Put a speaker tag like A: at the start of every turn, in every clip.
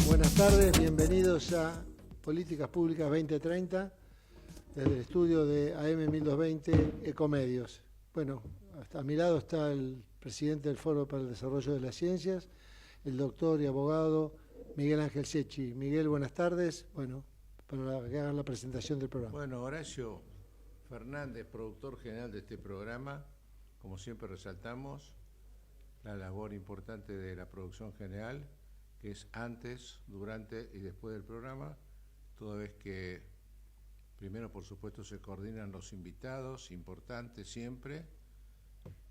A: Buenas tardes, bienvenidos a Políticas Públicas 2030, desde el estudio de AM 1220 Ecomedios. Bueno, a mi lado está el presidente del Foro para el Desarrollo de las Ciencias, el doctor y abogado Miguel Ángel Secchi. Miguel, buenas tardes. Bueno, para que hagan la presentación del programa.
B: Bueno, Horacio Fernández, productor general de este programa, como siempre resaltamos la labor importante de la producción general, que es antes, durante y después del programa, toda vez que primero, por supuesto, se coordinan los invitados, importantes siempre,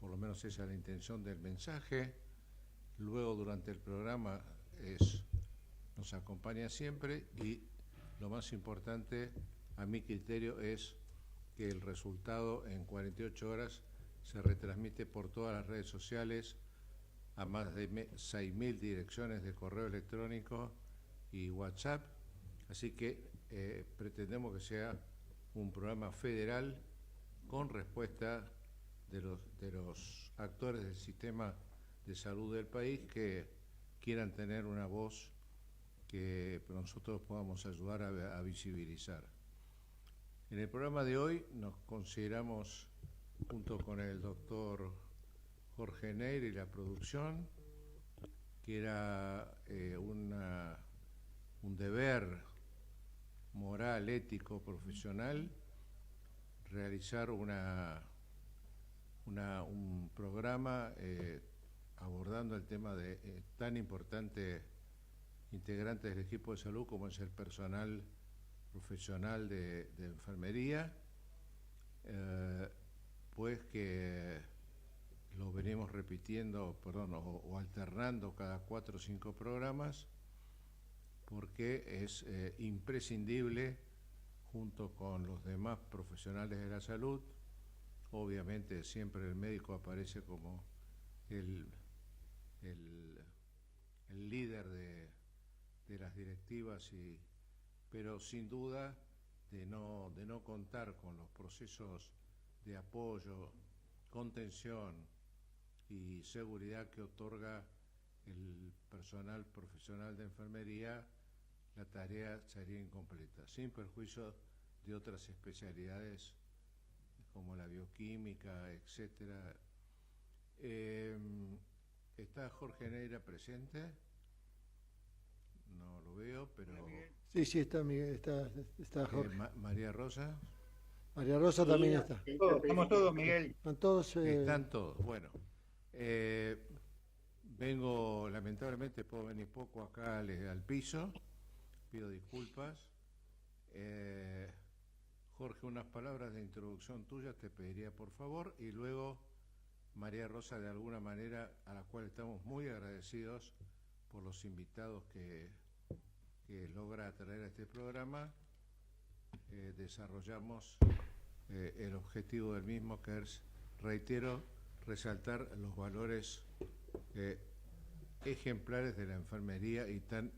B: por lo menos esa es la intención del mensaje. Luego, durante el programa, nos acompaña siempre y lo más importante, a mi criterio, es que el resultado en 48 horas se retransmite por todas las redes sociales, a más de 6.000 direcciones de correo electrónico y WhatsApp, así que pretendemos que sea un programa federal con respuesta de los actores del sistema de salud del país que quieran tener una voz que nosotros podamos ayudar a visibilizar. En el programa de hoy nos consideramos, junto con el doctor Jorge Neira y la producción, que era un deber moral, ético, profesional, realizar un programa abordando el tema de tan importante integrante del equipo de salud como es el personal profesional de enfermería, pues que lo venimos repitiendo, o alternando cada 4 o 5 programas, porque es imprescindible, junto con los demás profesionales de la salud. Obviamente siempre el médico aparece como el líder de las directivas, pero sin duda de no contar con los procesos de apoyo, contención y seguridad que otorga el personal profesional de enfermería, la tarea sería incompleta, sin perjuicio de otras especialidades como la bioquímica, etcétera. ¿Está Jorge Neira presente? No lo veo, pero...
A: Sí, está Miguel, está Jorge.
B: María Rosa.
A: María Rosa sí, también está.
C: Estamos todos, Miguel.
A: Están todos.
B: Están todos, bueno. Vengo, lamentablemente puedo venir poco acá al piso, pido disculpas. Jorge, unas palabras de introducción tuyas te pediría por favor, y luego María Rosa, de alguna manera, a la cual estamos muy agradecidos por los invitados que logra traer a este programa, desarrollamos el objetivo del mismo, que es, reitero, resaltar los valores ejemplares de la enfermería y tan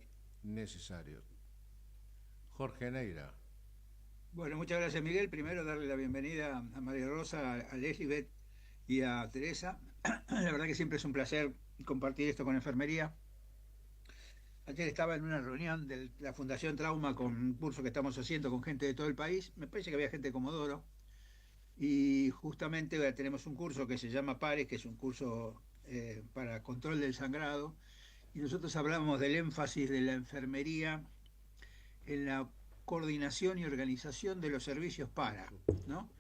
B: necesarios. Jorge Neira.
C: Bueno, muchas gracias, Miguel. Primero darle la bienvenida a María Rosa, a Leslie y a Teresa. La verdad que siempre es un placer compartir esto con enfermería. Ayer estaba en una reunión de la Fundación Trauma con un curso que estamos haciendo con gente de todo el país. Me parece que había gente de Comodoro. Y justamente tenemos un curso que se llama PARES, que es un curso para control del sangrado. Y nosotros hablamos del énfasis de la enfermería en la coordinación y organización de los servicios para, ¿no?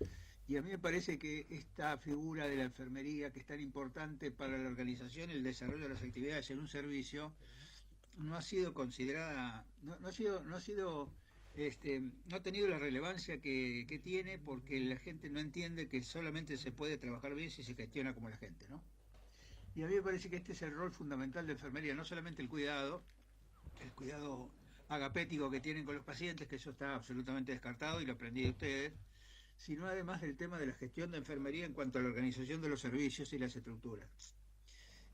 C: Y a mí me parece que esta figura de la enfermería, que es tan importante para la organización y el desarrollo de las actividades en un servicio, no ha sido considerada, no ha tenido la relevancia que tiene, porque la gente no entiende que solamente se puede trabajar bien si se gestiona como la gente, ¿no? Y a mí me parece que este es el rol fundamental de enfermería, no solamente el cuidado agapético que tienen con los pacientes, que eso está absolutamente descartado y lo aprendí de ustedes, sino además del tema de la gestión de enfermería en cuanto a la organización de los servicios y las estructuras.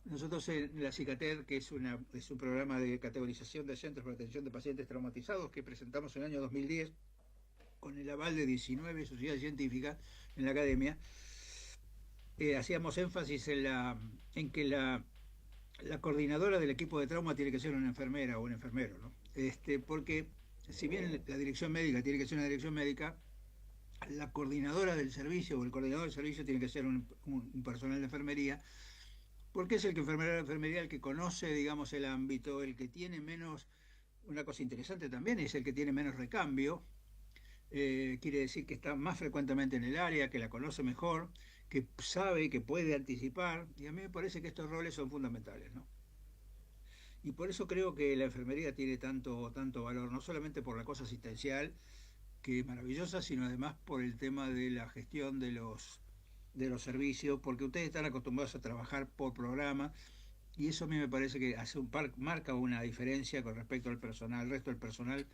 C: Nosotros en la CICATED, que es un programa de categorización de centros para atención de pacientes traumatizados que presentamos en el año 2010, con el aval de 19 sociedades científicas en la academia, hacíamos énfasis en que la la coordinadora del equipo de trauma tiene que ser una enfermera o un enfermero, ¿no? Porque si bien la dirección médica tiene que ser una dirección médica, la coordinadora del servicio o el coordinador del servicio tiene que ser un personal de enfermería, porque es el que enfermera de enfermería el que conoce, digamos, el ámbito, el que tiene menos, una cosa interesante también es el que tiene menos recambio, quiere decir que está más frecuentemente en el área, que la conoce mejor, que sabe, que puede anticipar, y a mí me parece que estos roles son fundamentales, ¿no? Y por eso creo que la enfermería tiene tanto valor, no solamente por la cosa asistencial, que es maravillosa, sino además por el tema de la gestión de los servicios, porque ustedes están acostumbrados a trabajar por programa, y eso a mí me parece que marca una diferencia con respecto al personal, al resto del personal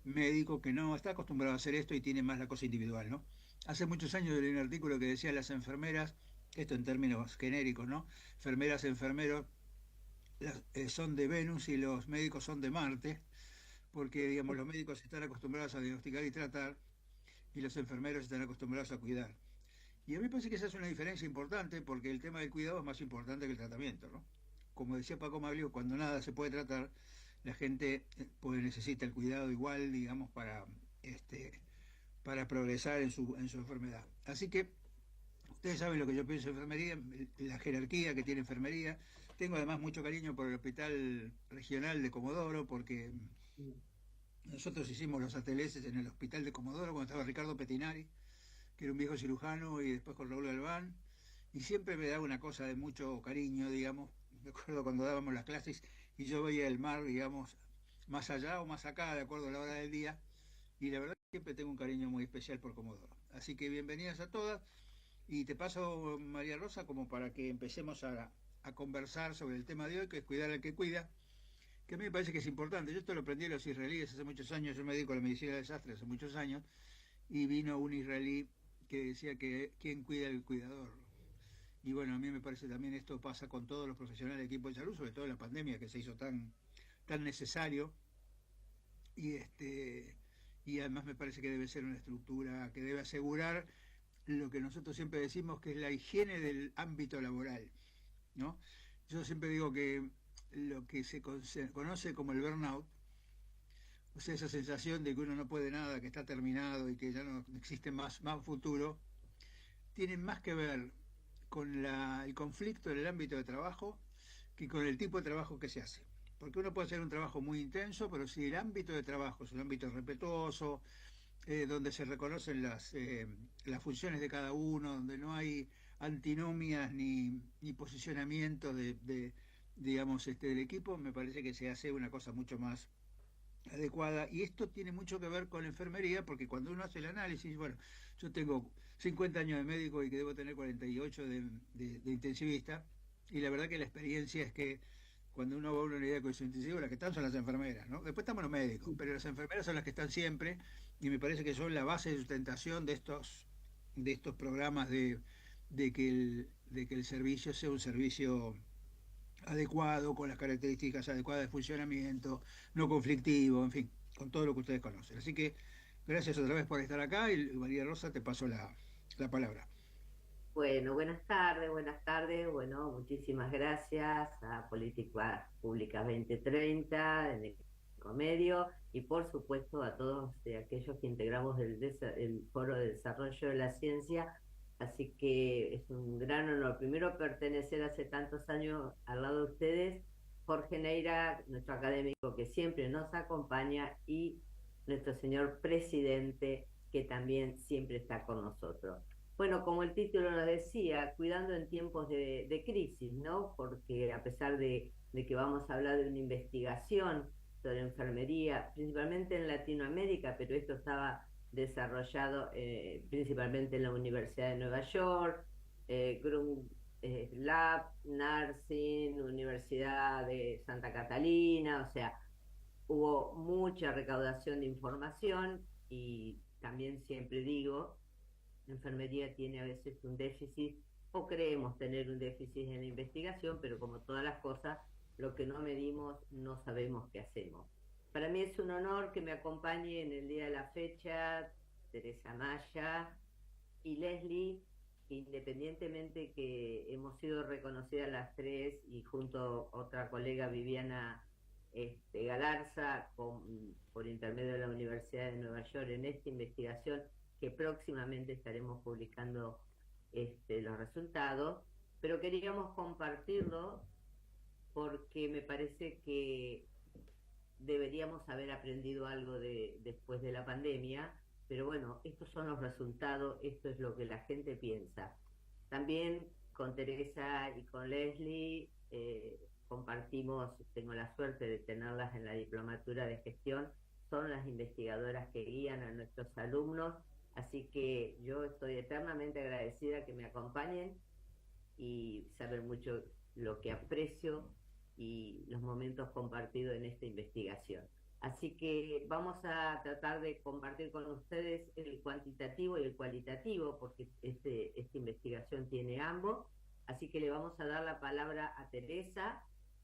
C: médico que no está acostumbrado a hacer esto y tiene más la cosa individual, ¿no? Hace muchos años leí un artículo que decía las enfermeras, esto en términos genéricos, ¿no? Enfermeras, enfermeros, son de Venus y los médicos son de Marte, porque, digamos, los médicos están acostumbrados a diagnosticar y tratar, y los enfermeros están acostumbrados a cuidar. Y a mí me parece que esa es una diferencia importante, porque el tema del cuidado es más importante que el tratamiento, ¿no? Como decía Paco Maglio, cuando nada se puede tratar, la gente necesita el cuidado igual, digamos, para progresar en su enfermedad. Así que ustedes saben lo que yo pienso de enfermería, la jerarquía que tiene enfermería. Tengo además mucho cariño por el Hospital Regional de Comodoro, porque nosotros hicimos los ateleses en el Hospital de Comodoro cuando estaba Ricardo Petinari, que era un viejo cirujano, y después con Raúl Galván, y siempre me daba una cosa de mucho cariño, digamos. Me acuerdo cuando dábamos las clases y yo veía el mar, digamos, más allá o más acá, de acuerdo a la hora del día, y la verdad que siempre tengo un cariño muy especial por Comodoro. Así que bienvenidas a todas, y te paso, María Rosa, como para que empecemos a conversar sobre el tema de hoy, que es cuidar al que cuida, que a mí me parece que es importante. Yo esto lo aprendí a los israelíes hace muchos años, yo me dedico a la medicina de desastre hace muchos años, y vino un israelí que decía que quién cuida al cuidador. Y bueno, a mí me parece también esto pasa con todos los profesionales de equipo de salud, sobre todo en la pandemia que se hizo tan necesario, y y además me parece que debe ser una estructura que debe asegurar lo que nosotros siempre decimos que es la higiene del ámbito laboral, ¿no? Yo siempre digo que lo que se conoce como el burnout, o sea, esa sensación de que uno no puede nada, que está terminado y que ya no existe más futuro, tiene más que ver con el conflicto en el ámbito de trabajo que con el tipo de trabajo que se hace. Porque uno puede hacer un trabajo muy intenso, pero si el ámbito de trabajo es un ámbito respetuoso, donde se reconocen las funciones de cada uno, donde no hay antinomias ni posicionamiento digamos, del equipo, me parece que se hace una cosa mucho más adecuada. Y esto tiene mucho que ver con la enfermería, porque cuando uno hace el análisis, bueno, yo tengo 50 años de médico y que debo tener 48 de intensivista, y la verdad que la experiencia es que cuando uno va a una unidad de cuidado intensivo, las que están son las enfermeras, ¿no? Después estamos los médicos, pero las enfermeras son las que están siempre, y me parece que son la base de sustentación de estos programas de que el servicio sea un servicio adecuado, con las características adecuadas de funcionamiento, no conflictivo, en fin, con todo lo que ustedes conocen. Así que gracias otra vez por estar acá, y María Rosa, te paso la palabra.
D: Bueno, buenas tardes. Bueno, muchísimas gracias a Política Pública 2030, en el Comedio, y por supuesto a todos aquellos que integramos el Foro de Desarrollo de la Ciencia. Así que es un gran honor, primero, pertenecer hace tantos años al lado de ustedes, Jorge Neira, nuestro académico que siempre nos acompaña, y nuestro señor presidente, que también siempre está con nosotros. Bueno, como el título nos decía, cuidando en tiempos de crisis, ¿no? Porque a pesar de que vamos a hablar de una investigación sobre enfermería, principalmente en Latinoamérica, pero esto estaba desarrollado principalmente en la Universidad de Nueva York, Grun Lab, Nursing, Universidad de Santa Catalina, o sea, hubo mucha recaudación de información. Y también siempre digo, la enfermería tiene a veces un déficit, o creemos tener un déficit en la investigación, pero como todas las cosas, lo que no medimos no sabemos qué hacemos. Para mí es un honor que me acompañe en el día de la fecha Teresa Maya y Leslie, que independientemente que hemos sido reconocidas las tres y junto a otra colega Viviana Galarza por intermedio de la Universidad de Nueva York en esta investigación que próximamente estaremos publicando los resultados, pero queríamos compartirlo porque me parece que deberíamos haber aprendido algo después de la pandemia, pero bueno, estos son los resultados, esto es lo que la gente piensa. También con Teresa y con Leslie compartimos, tengo la suerte de tenerlas en la diplomatura de gestión, son las investigadoras que guían a nuestros alumnos, así que yo estoy eternamente agradecida que me acompañen y saben mucho lo que aprecio y los momentos compartidos en esta investigación. Así que vamos a tratar de compartir con ustedes el cuantitativo y el cualitativo, porque esta investigación tiene ambos. Así que le vamos a dar la palabra a Teresa,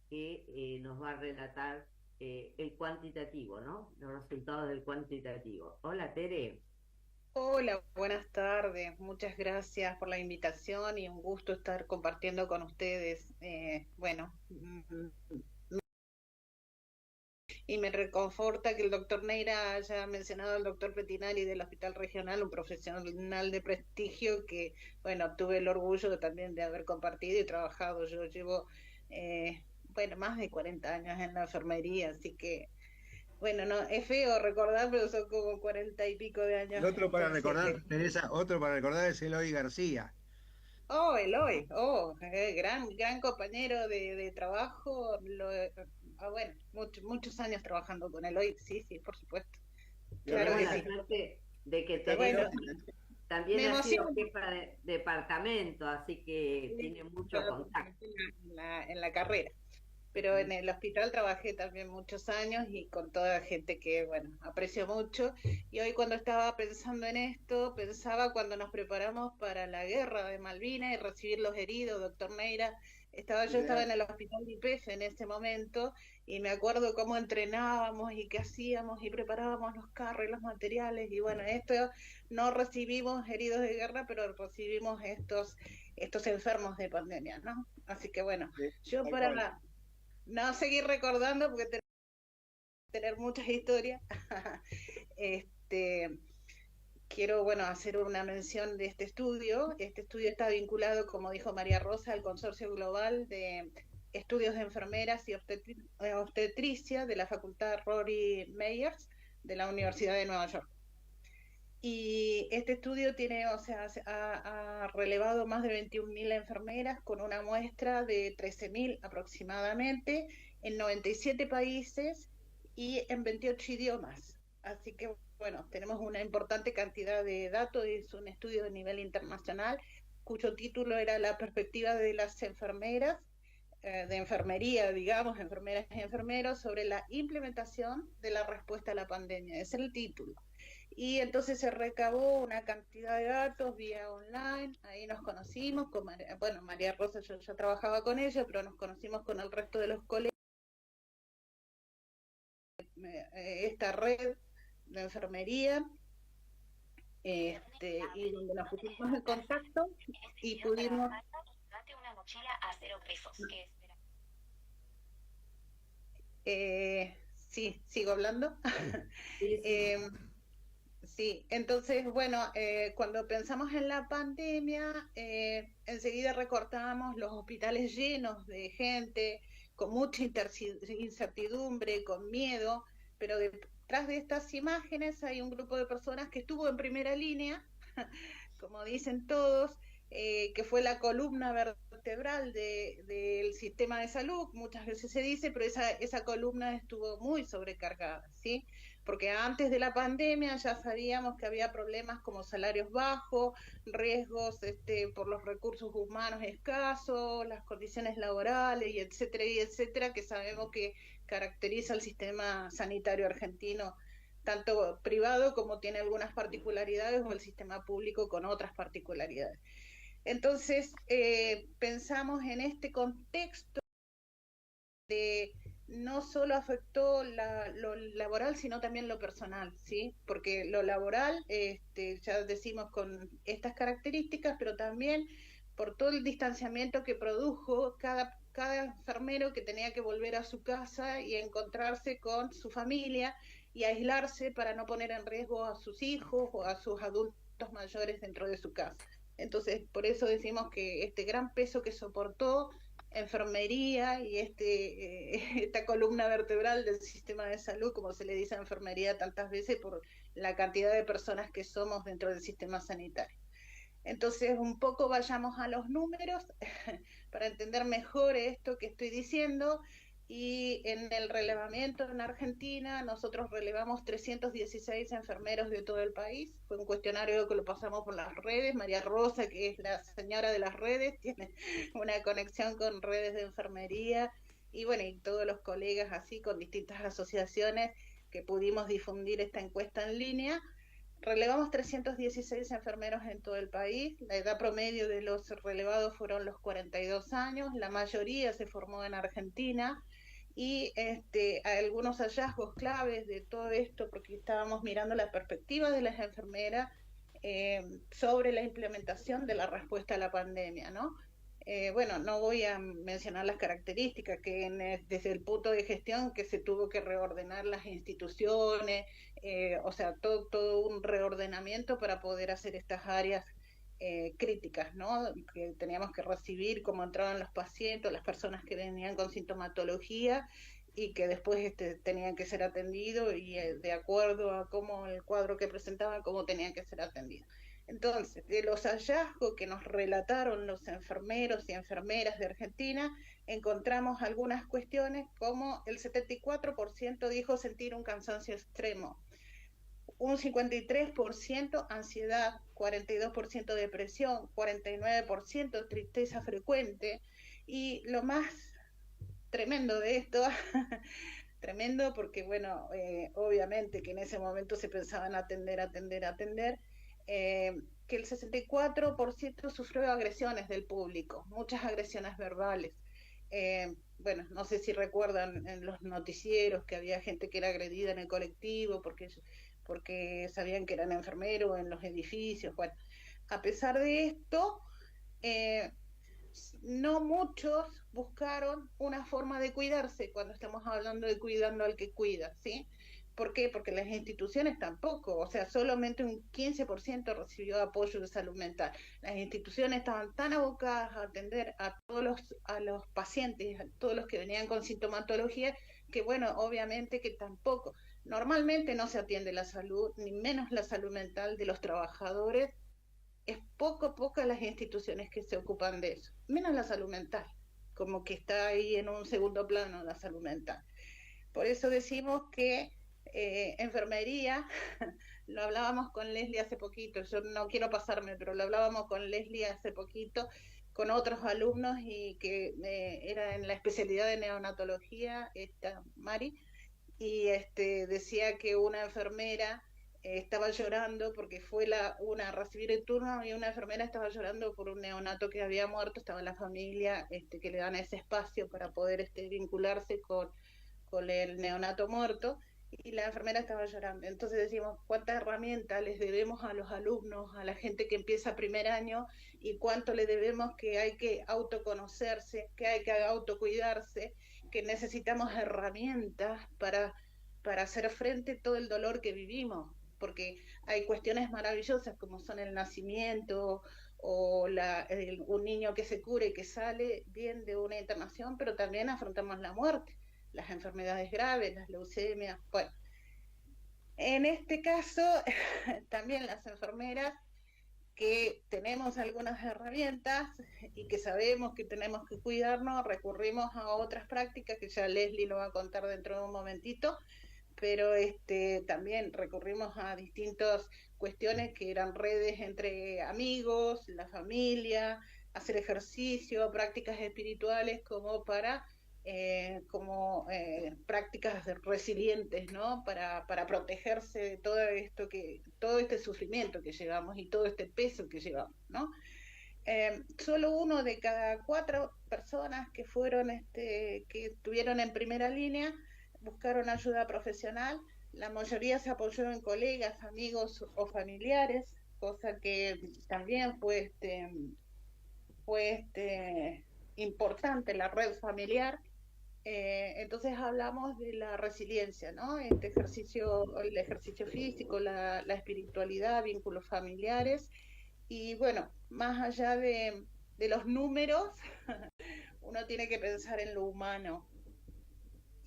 D: que nos va a relatar el cuantitativo, ¿no? Los resultados del cuantitativo. Hola, Tere.
E: Hola, buenas tardes. Muchas gracias por la invitación y un gusto estar compartiendo con ustedes. Y me reconforta que el doctor Neira haya mencionado al doctor Petinari del Hospital Regional, un profesional de prestigio que, bueno, tuve el orgullo también de haber compartido y trabajado. Yo llevo, más de 40 años en la enfermería, así que bueno, no, es feo recordar, pero son como 40 y pico de años.
C: El otro para
E: Entonces,
C: recordar, Teresa, otro para recordar es Eloy García.
E: Eloy, gran compañero de trabajo, muchos años trabajando con Eloy, sí, por supuesto.
D: Claro que sí. Suerte de que Teresa también ha sido jefa de departamento, así que tiene mucho contacto.
E: En la carrera. Pero en el hospital trabajé también muchos años y con toda la gente que, aprecio mucho. Y hoy cuando estaba pensando en esto, pensaba cuando nos preparamos para la guerra de Malvinas y recibir los heridos, doctor Neira, yo estaba en el hospital de IPF en ese momento y me acuerdo cómo entrenábamos y qué hacíamos y preparábamos los carros y los materiales. Y bueno, esto no recibimos heridos de guerra, pero recibimos estos enfermos de pandemia, ¿no? Así que bueno, yo para no seguir recordando porque tener muchas historias quiero hacer una mención de este estudio. Este estudio está vinculado, como dijo María Rosa, al Consorcio Global de Estudios de Enfermeras y Obstetricia de la Facultad Rory Meyers de la Universidad de Nueva York. Y este estudio ha relevado más de 21.000 enfermeras con una muestra de 13.000 aproximadamente en 97 países y en 28 idiomas. Así que, tenemos una importante cantidad de datos. Es un estudio de nivel internacional cuyo título era La perspectiva de las enfermeras, de enfermería, digamos, enfermeras y enfermeros, sobre la implementación de la respuesta a la pandemia. Ese es el título. Y entonces se recabó una cantidad de datos vía online, ahí nos conocimos, María Rosa yo ya trabajaba con ella, pero nos conocimos con el resto de los colegas, esta red de enfermería, y donde nos pusimos en contacto y pudimos... una mochila a 0 pesos, sí, ¿sigo hablando? Sí. Sí, entonces, cuando pensamos en la pandemia, enseguida recortábamos los hospitales llenos de gente, con mucha incertidumbre, con miedo, pero detrás de estas imágenes hay un grupo de personas que estuvo en primera línea, como dicen todos, que fue la columna vertebral del sistema de salud, muchas veces se dice, pero esa columna estuvo muy sobrecargada, ¿sí? Porque antes de la pandemia ya sabíamos que había problemas como salarios bajos, riesgos por los recursos humanos escasos, las condiciones laborales y etcétera, que sabemos que caracteriza el sistema sanitario argentino, tanto privado como tiene algunas particularidades, o el sistema público con otras particularidades. Entonces, pensamos en este contexto de no solo afectó lo laboral, sino también lo personal, ¿sí? Porque lo laboral, ya decimos con estas características, pero también por todo el distanciamiento que produjo cada enfermero que tenía que volver a su casa y encontrarse con su familia y aislarse para no poner en riesgo a sus hijos o a sus adultos mayores dentro de su casa. Entonces, por eso decimos que este gran peso que soportó enfermería y esta columna vertebral del sistema de salud, como se le dice a enfermería tantas veces por la cantidad de personas que somos dentro del sistema sanitario. Entonces, un poco vayamos a los números para entender mejor esto que estoy diciendo. Y en el relevamiento en Argentina, nosotros relevamos 316 enfermeros de todo el país. Fue un cuestionario que lo pasamos por las redes. María Rosa, que es la señora de las redes, tiene una conexión con redes de enfermería. Y bueno, y todos los colegas así con distintas asociaciones que pudimos difundir esta encuesta en línea. Relevamos 316 enfermeros en todo el país. La edad promedio de los relevados fueron los 42 años. La mayoría se formó en Argentina. Y algunos hallazgos claves de todo esto, porque estábamos mirando la perspectiva de las enfermeras sobre la implementación de la respuesta a la pandemia, ¿no? Bueno, no voy a mencionar las características que desde el punto de gestión que se tuvo que reordenar las instituciones, o sea, todo un reordenamiento para poder hacer estas áreas críticas, ¿no? Que teníamos que recibir cómo entraban los pacientes, las personas que venían con sintomatología y que después tenían que ser atendidos y de acuerdo a cómo el cuadro que presentaban, cómo tenían que ser atendidos. Entonces, de los hallazgos que nos relataron los enfermeros y enfermeras de Argentina, encontramos algunas cuestiones como el 74% dijo sentir un cansancio extremo, un 53% ansiedad, 42% depresión, 49% tristeza frecuente, y lo más tremendo de esto, tremendo porque bueno, obviamente que en ese momento se pensaban atender, que el 64% sufrió agresiones del público, muchas agresiones verbales. Bueno, no sé si recuerdan en los noticieros que había gente que era agredida en el colectivo porque sabían que eran enfermeros en los edificios. Bueno, a pesar de esto, no muchos buscaron una forma de cuidarse cuando estamos hablando de cuidando al que cuida, ¿sí? ¿Por qué? Porque las instituciones tampoco, o sea, solamente un 15% recibió apoyo de salud mental. Las instituciones estaban tan abocadas a atender a los pacientes, a todos los que venían con sintomatología, que bueno, obviamente que tampoco. Normalmente no se atiende la salud, ni menos la salud mental de los trabajadores. Es poco las instituciones que se ocupan de eso, menos la salud mental, como que está ahí en un segundo plano la salud mental. Por eso decimos que enfermería, lo hablábamos con Leslie hace poquito, yo no quiero pasarme, pero lo hablábamos con Leslie hace poquito, con otros alumnos y que era en la especialidad de neonatología, esta Mari, y decía que una enfermera estaba llorando porque fue una a recibir el turno y una enfermera estaba llorando por un neonato que había muerto, estaba la familia que le dan ese espacio para poder vincularse con el neonato muerto, y la enfermera estaba llorando. Entonces decimos, ¿cuántas herramientas les debemos a los alumnos, a la gente que empieza primer año, y cuánto le debemos que hay que autoconocerse, que hay que autocuidarse, que necesitamos herramientas para hacer frente a todo el dolor que vivimos? Porque hay cuestiones maravillosas como son el nacimiento o un niño que se cura y que sale bien de una internación, pero también afrontamos la muerte, las enfermedades graves, las leucemias. Bueno, en este caso también las enfermeras que tenemos algunas herramientas y que sabemos que tenemos que cuidarnos, recurrimos a otras prácticas que ya Leslie lo va a contar dentro de un momentito, pero también recurrimos a distintas cuestiones que eran redes entre amigos, la familia, hacer ejercicio, prácticas espirituales como para prácticas resilientes, ¿no? Para protegerse de todo este sufrimiento que llevamos y todo este peso que llevamos, ¿no? Solo uno de cada 4 personas que fueron, que estuvieron en primera línea, buscaron ayuda profesional. La mayoría se apoyó en colegas, amigos o familiares, cosa que también fue importante la red familiar. Entonces hablamos de la resiliencia, ¿no? El ejercicio físico, la espiritualidad, vínculos familiares. Y bueno, más allá de los números, uno tiene que pensar en lo humano.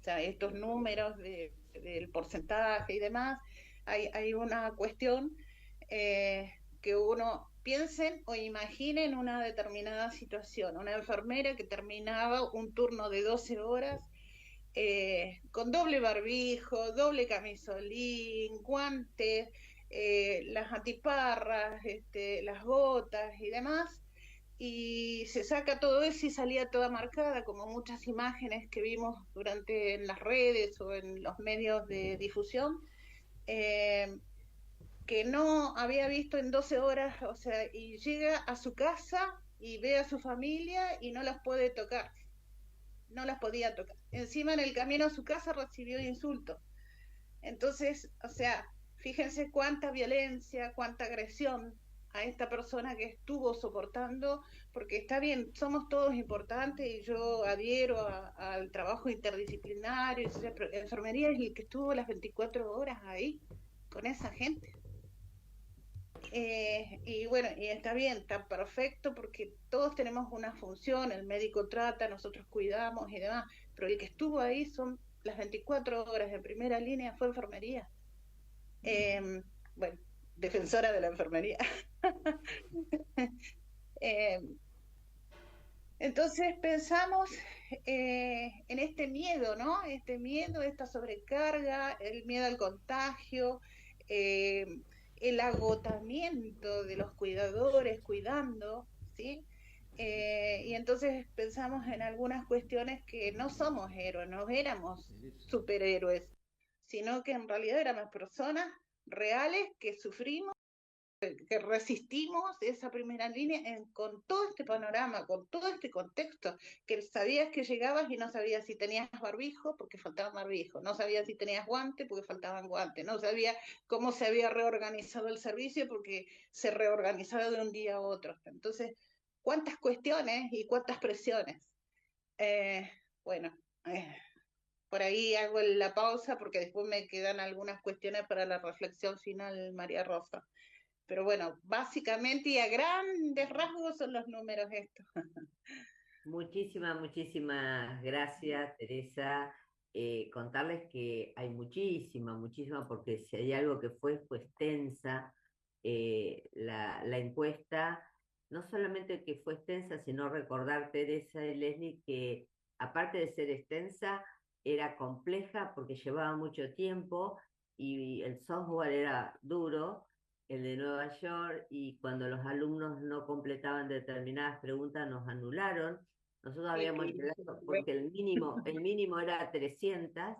E: O sea, estos números del porcentaje y demás, hay una cuestión que uno piensen o imaginen una determinada situación. Una enfermera que terminaba un turno de 12 horas con doble barbijo, doble camisolín, guantes, las antiparras, las botas y demás, y se saca todo eso y salía toda marcada, como muchas imágenes que vimos durante en las redes o en los medios de difusión, eh, que no había visto en 12 horas, o sea, y llega a su casa y ve a su familia y no las puede tocar, no las podía tocar. Encima en el camino a su casa recibió insultos. Entonces, o sea, fíjense cuánta violencia, cuánta agresión a esta persona que estuvo soportando, porque está bien, somos todos importantes y yo adhiero al trabajo interdisciplinario, pero enfermería es el que estuvo las 24 horas ahí con esa gente. Y bueno, y está bien, está perfecto porque todos tenemos una función, el médico trata, nosotros cuidamos y demás, pero el que estuvo ahí son las 24 horas en primera línea, fue enfermería. Bueno, defensora de la enfermería. eh, entonces pensamos en este miedo, ¿no? Este miedo, esta sobrecarga, el miedo al contagio, el agotamiento de los cuidadores cuidando, ¿sí? Y entonces pensamos en algunas cuestiones que no somos héroes, no éramos superhéroes, sino que en realidad éramos personas reales que sufrimos, que resistimos esa primera línea con todo este panorama, con todo este contexto, que sabías que llegabas y no sabías si tenías barbijo porque faltaba barbijo, no sabías si tenías guante porque faltaban guantes, no sabías cómo se había reorganizado el servicio porque se reorganizaba de un día a otro. Entonces, ¿cuántas cuestiones y cuántas presiones? Eh, bueno, por ahí hago la pausa porque después me quedan algunas cuestiones para la reflexión final, María Rosa. Pero bueno, básicamente y a grandes rasgos son los números estos.
D: Muchísimas gracias, Teresa. Contarles que hay muchísima, porque si hay algo que fue extensa. La encuesta, no solamente que fue extensa, sino recordar, Teresa y Leslie, que aparte de ser extensa, era compleja porque llevaba mucho tiempo y el software era duro, el de Nueva York, y cuando los alumnos no completaban determinadas preguntas nos anularon. Nosotros habíamos llegado, porque el mínimo era 300,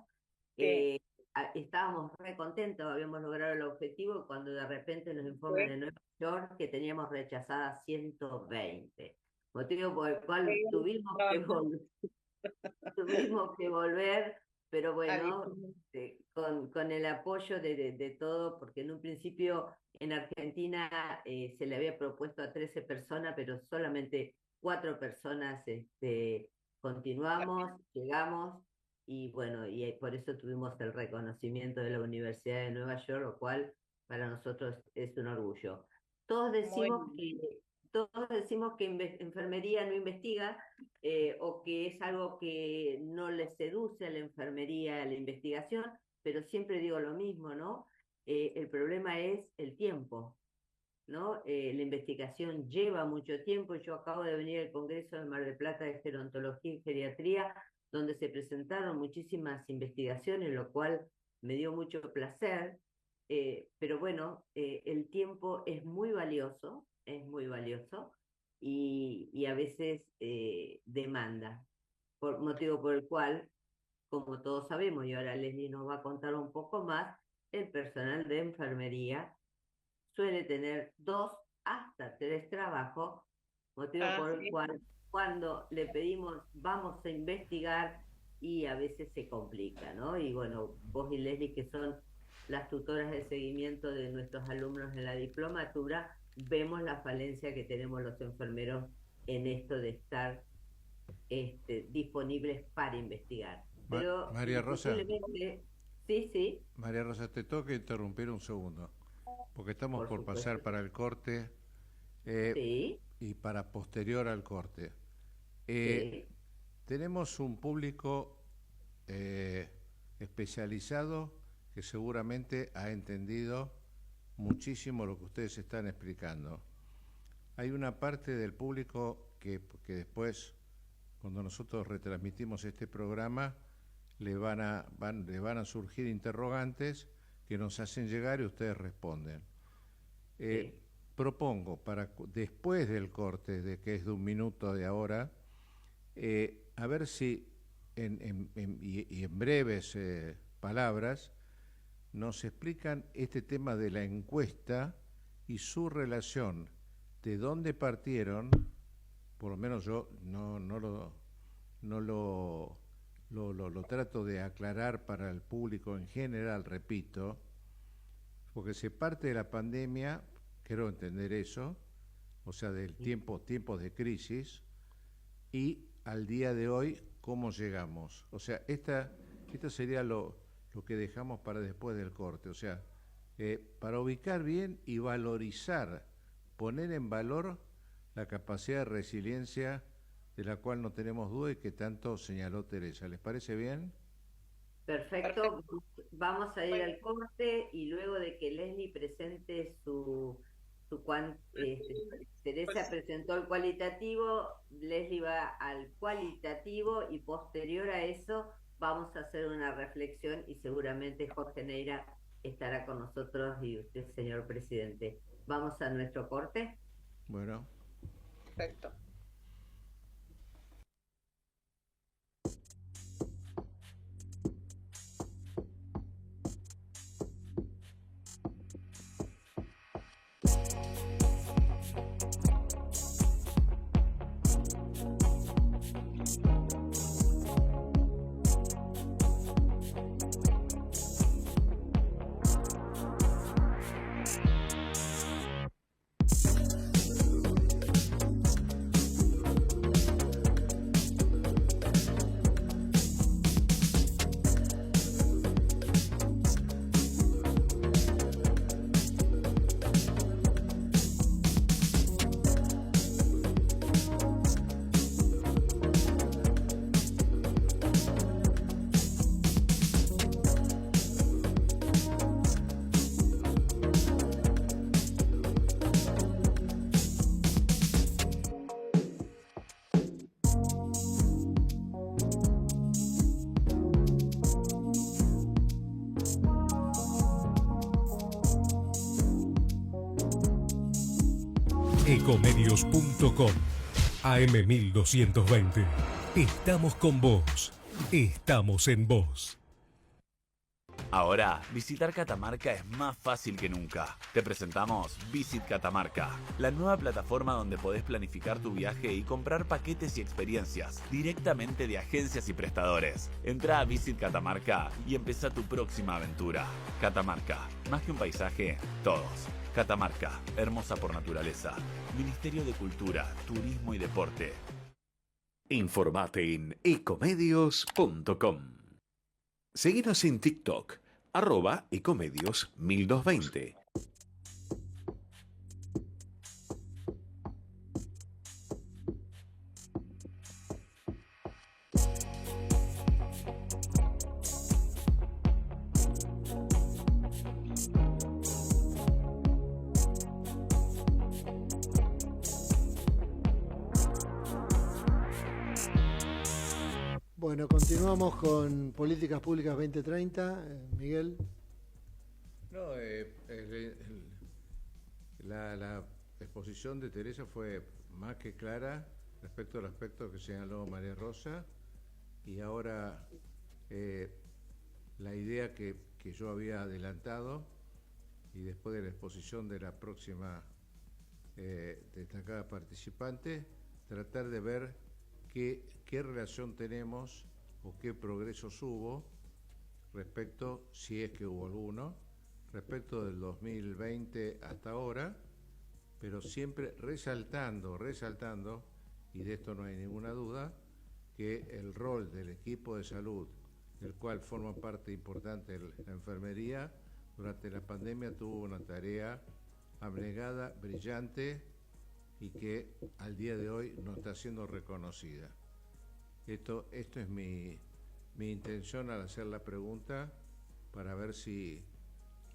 E: Sí,
D: estábamos re contentos, habíamos logrado el objetivo, cuando de repente nos informan de Nueva York que teníamos rechazadas 120, motivo por el cual tuvimos que volver, pero bueno, con el apoyo de todo, porque en un principio en Argentina se le había propuesto a 13 personas, pero solamente 4 personas continuamos, llegamos, y bueno, y por eso tuvimos el reconocimiento de la Universidad de Nueva York, lo cual para nosotros es un orgullo. Todos decimos que, todos decimos que enfermería no investiga, o que es algo que no le seduce a la enfermería, a la investigación, pero siempre digo lo mismo, ¿no? El problema es el tiempo, ¿no? La investigación lleva mucho tiempo. Yo acabo de venir al Congreso de Mar del Plata de Gerontología y Geriatría, donde se presentaron muchísimas investigaciones, lo cual me dio mucho placer, pero bueno, el tiempo es muy valioso, y a veces demanda, por motivo por el cual, como todos sabemos, y ahora Leslie nos va a contar un poco más, el personal de enfermería suele tener 2 hasta 3 trabajos motivo por el
E: Sí.
D: cual cuando le pedimos vamos a investigar y a veces se complica, ¿no? Y bueno, vos y Leslie, que son las tutoras de seguimiento de nuestros alumnos en la diplomatura, vemos la falencia que tenemos los enfermeros en esto de estar disponibles para investigar. Pero
B: María Rosa,
D: indiscutiblemente, sí, sí,
B: María Rosa, te tengo que interrumpir un segundo, porque estamos
D: por
B: por pasar
D: supuesto,
B: para el corte
D: sí,
B: y para posterior al corte. Eh,
D: sí,
B: Tenemos un público eh, especializado que seguramente ha entendido muchísimo lo que ustedes están explicando. Hay una parte del público que después, cuando nosotros retransmitimos este programa, le van a surgir interrogantes que nos hacen llegar y ustedes responden.
D: sí.
B: Propongo para después del corte, que es de 1 minuto de ahora, a ver si y en breves palabras nos explican este tema de la encuesta y su relación, de dónde partieron. Por lo menos yo no lo trato de aclarar para el público en general, repito, porque se parte de la pandemia, quiero entender eso, o sea, del tiempos de crisis, y al día de hoy, ¿cómo llegamos? O sea, esto sería lo que dejamos para después del corte, o sea, para ubicar bien y valorizar, poner en valor la capacidad de resiliencia de la cual no tenemos duda y que tanto señaló Teresa. ¿Les parece bien?
D: Perfecto. Vamos a ir al corte y luego de que Leslie presente Teresa presentó el cualitativo, Leslie va al cualitativo y posterior a eso vamos a hacer una reflexión y seguramente Jorge Neira estará con nosotros y usted, señor presidente. Vamos a nuestro corte.
B: Bueno.
E: Perfecto.
F: Ecomedios.com AM1220. Estamos con vos. Estamos en vos.
G: Ahora, visitar Catamarca es más fácil que nunca. Te presentamos Visit Catamarca, la nueva plataforma donde podés planificar tu viaje y comprar paquetes y experiencias directamente de agencias y prestadores. Entra a Visit Catamarca y empezá tu próxima aventura. Catamarca, más que un paisaje, todos. Catamarca, hermosa por naturaleza. Ministerio de Cultura, Turismo y Deporte.
H: Informate en ecomedios.com. Seguinos en TikTok, @ecomedios1220.
A: Bueno, continuamos con Políticas Públicas 2030. Miguel.
B: No, la exposición de Teresa fue más que clara respecto al aspecto que señaló María Rosa, y ahora la idea que yo había adelantado, y después de la exposición de la próxima destacada participante, tratar de ver qué relación tenemos o qué progresos hubo respecto, si es que hubo alguno, respecto del 2020 hasta ahora, pero siempre resaltando, y de esto no hay ninguna duda, que el rol del equipo de salud, del cual forma parte importante la enfermería, durante la pandemia tuvo una tarea abnegada, brillante, y que al día de hoy no está siendo reconocida. Esto es mi intención al hacer la pregunta, para ver si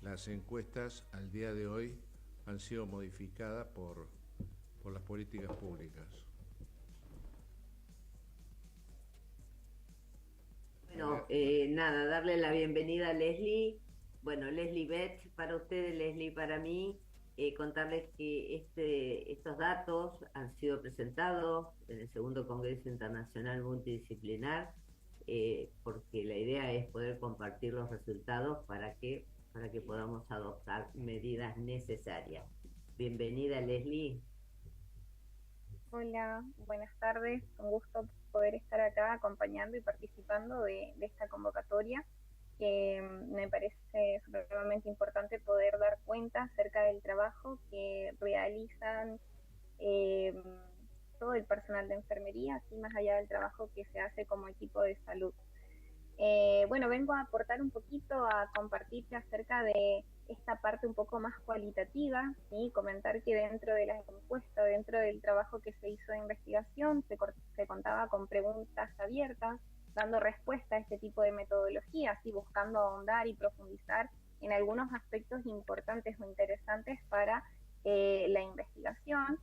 B: las encuestas al día de hoy han sido modificadas por las políticas públicas.
D: Bueno, nada, darle la bienvenida a Leslie. Bueno, Leslie Beth para ustedes, Leslie para mí. Contarles que estos datos han sido presentados en el segundo Congreso Internacional Multidisciplinar, porque la idea es poder compartir los resultados para que podamos adoptar medidas necesarias. Bienvenida, Leslie.
I: Hola, buenas tardes. Un gusto poder estar acá acompañando y participando de esta convocatoria, que me parece supremamente importante poder dar cuenta acerca del trabajo que realizan todo el personal de enfermería, así más allá del trabajo que se hace como equipo de salud. Bueno, vengo a aportar un poquito, a compartir acerca de esta parte un poco más cualitativa, ¿sí? Comentar que dentro de las encuestas, dentro del trabajo que se hizo de investigación, se contaba con preguntas abiertas, dando respuesta a este tipo de metodologías y buscando ahondar y profundizar en algunos aspectos importantes o interesantes para la investigación.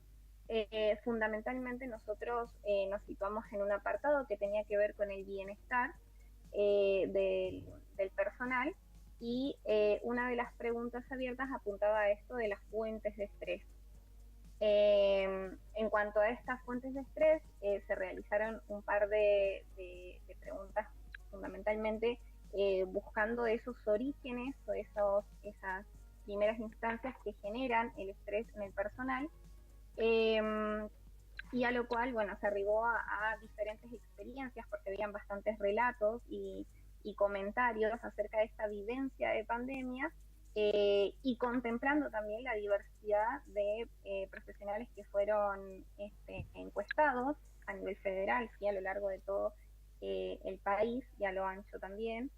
I: Fundamentalmente nosotros nos situamos en un apartado que tenía que ver con el bienestar del personal, y una de las preguntas abiertas apuntaba a esto de las fuentes de estrés. En cuanto a estas fuentes de estrés, se realizaron un par de preguntas, fundamentalmente buscando esos orígenes o esas primeras instancias que generan el estrés en el personal, y a lo cual, bueno, se arribó a diferentes experiencias, porque habían bastantes relatos y comentarios acerca de esta vivencia de pandemia, y contemplando también la diversidad de profesionales que fueron encuestados a nivel federal, ¿sí? A lo largo de todo el país y a lo ancho también.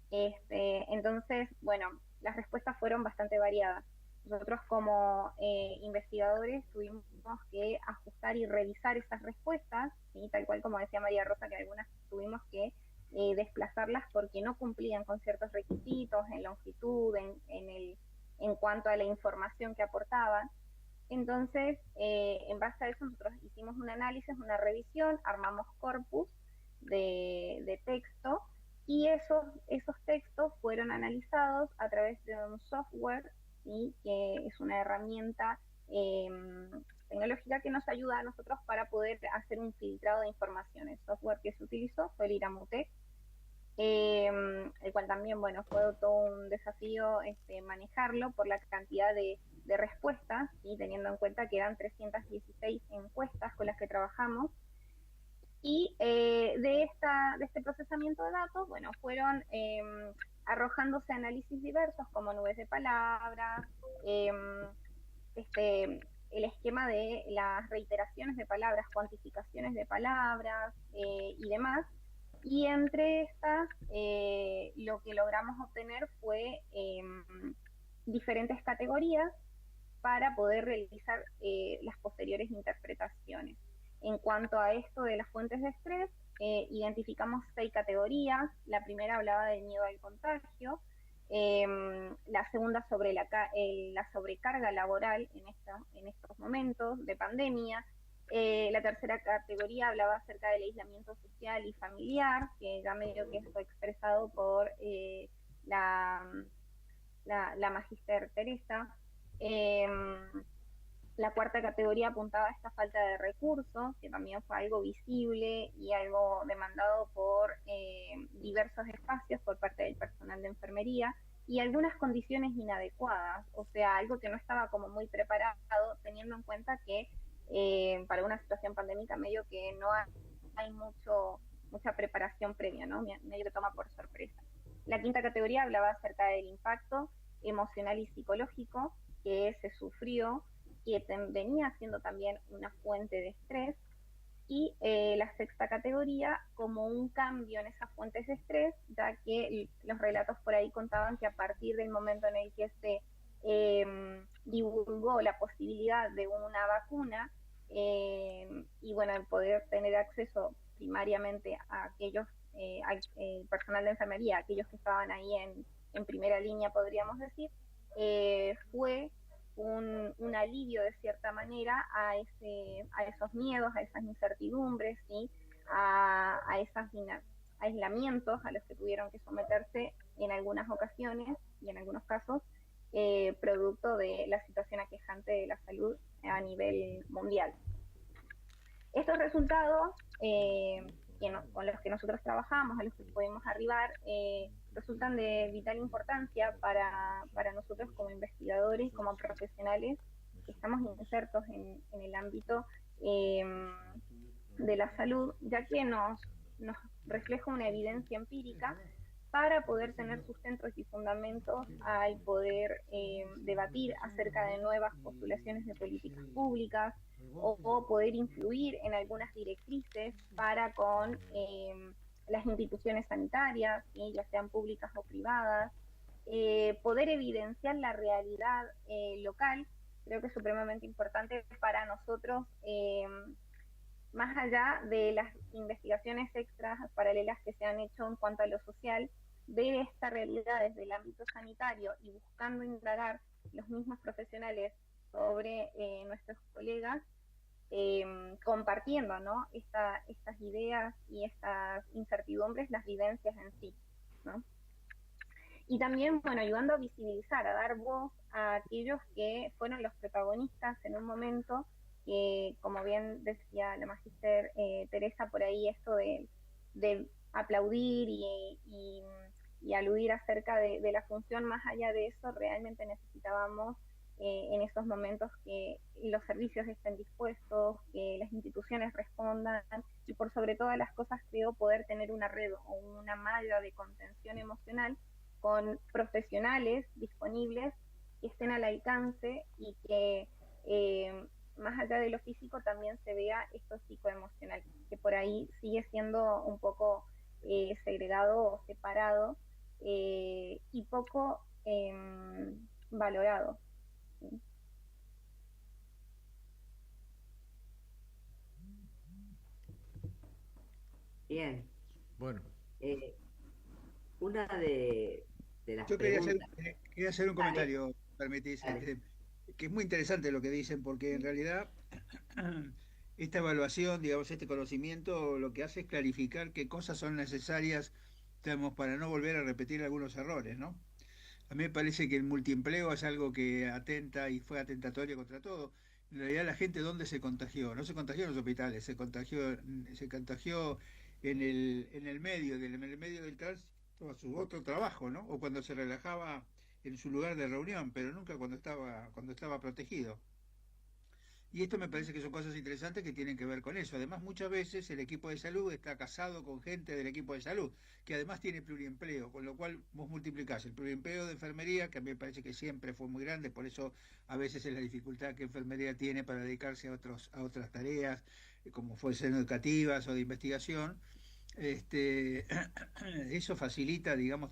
I: Entonces, bueno, las respuestas fueron bastante variadas. Nosotros como investigadores tuvimos que ajustar y revisar esas respuestas, ¿sí? Tal cual como decía María Rosa, que algunas tuvimos que desplazarlas porque no cumplían con ciertos requisitos en longitud, en cuanto a la información que aportaban. Entonces, en base a eso nosotros hicimos un análisis, una revisión, armamos corpus de texto, y esos textos fueron analizados a través de un software, ¿sí? Que es una herramienta tecnológica que nos ayuda a nosotros para poder hacer un filtrado de información. El software que se utilizó fue el Iramutec, el cual también, bueno, fue todo un desafío manejarlo por la cantidad de respuestas, y teniendo en cuenta que eran 316 encuestas con las que trabajamos. Y de este procesamiento de datos, bueno, fueron arrojándose análisis diversos como nubes de palabras, el esquema de las reiteraciones de palabras, cuantificaciones de palabras y demás. Y entre estas, lo que logramos obtener fue diferentes categorías para poder realizar las posteriores interpretaciones. En cuanto a esto de las fuentes de estrés, identificamos 6 categorías. La primera hablaba del miedo al contagio, la segunda sobre la sobrecarga laboral en estos momentos de pandemia. La tercera categoría hablaba acerca del aislamiento social y familiar, que ya medio que fue expresado por la magíster Teresa. La cuarta categoría apuntaba a esta falta de recursos, que también fue algo visible y algo demandado por diversos espacios por parte del personal de enfermería, y algunas condiciones inadecuadas, o sea, algo que no estaba como muy preparado, teniendo en cuenta que para una situación pandémica medio que no hay mucha preparación previa, ¿no? Medio que toma por sorpresa. La quinta categoría hablaba acerca del impacto emocional y psicológico que se sufrió, que venía siendo también una fuente de estrés, y la sexta categoría como un cambio en esas fuentes de estrés, ya que los relatos por ahí contaban que a partir del momento en el que se divulgó la posibilidad de una vacuna, y bueno, el poder tener acceso primariamente a aquellos, al personal de enfermería, aquellos que estaban ahí en primera línea, podríamos decir, fue un alivio de cierta manera a esos miedos, a esas incertidumbres, ¿sí? a esos aislamientos a los que tuvieron que someterse en algunas ocasiones y en algunos casos, producto de la situación aquejante de la salud a nivel mundial. Estos resultados con los que nosotros trabajamos, a los que podemos arribar, resultan de vital importancia para nosotros como investigadores, como profesionales que estamos insertos en el ámbito de la salud, ya que nos refleja una evidencia empírica para poder tener sustentos y fundamentos al poder debatir acerca de nuevas postulaciones de políticas públicas o poder influir en algunas directrices para con las instituciones sanitarias, ¿sí? Ya sean públicas o privadas, poder evidenciar la realidad local. Creo que es supremamente importante para nosotros, más allá de las investigaciones extras paralelas que se han hecho en cuanto a lo social, ver esta realidad desde el ámbito sanitario y buscando indagar los mismos profesionales sobre nuestros colegas, compartiendo, ¿no? estas ideas y estas incertidumbres, las vivencias en sí, ¿no? Y también, bueno, ayudando a visibilizar, a dar voz a aquellos que fueron los protagonistas en un momento que, como bien decía la magíster Teresa por ahí, esto de aplaudir y aludir acerca de la función, más allá de eso, realmente necesitábamos en esos momentos que los servicios estén dispuestos, que las instituciones respondan, y por sobre todas las cosas creo poder tener una red o una malla de contención emocional con profesionales disponibles que estén al alcance y que más allá de lo físico también se vea esto psicoemocional, que por ahí sigue siendo un poco segregado o separado y poco valorado. ¿Sí?
D: Bien.
B: Bueno.
D: Una de las
C: Yo
D: preguntas...
C: quería hacer un comentario, permitís, que es muy interesante lo que dicen, porque en realidad esta evaluación, digamos, este conocimiento, lo que hace es clarificar qué cosas son necesarias, digamos, para no volver a repetir algunos errores, ¿no? A mí me parece que el multiempleo es algo que atenta y fue atentatorio contra todo. En realidad la gente, ¿dónde se contagió? No se contagió en los hospitales, se contagió en el medio, en el medio del tránsito a su otro trabajo, ¿no? O cuando se relajaba en su lugar de reunión, pero nunca cuando estaba protegido. Y esto me parece que son cosas interesantes que tienen que ver con eso. Además, muchas veces el equipo de salud está casado con gente del equipo de salud, que además tiene pluriempleo, con lo cual vos multiplicás el pluriempleo de enfermería, que a mí me parece que siempre fue muy grande, por eso a veces es la dificultad que enfermería tiene para dedicarse a otras tareas, como fuesen ser educativas o de investigación. Eso facilita, digamos,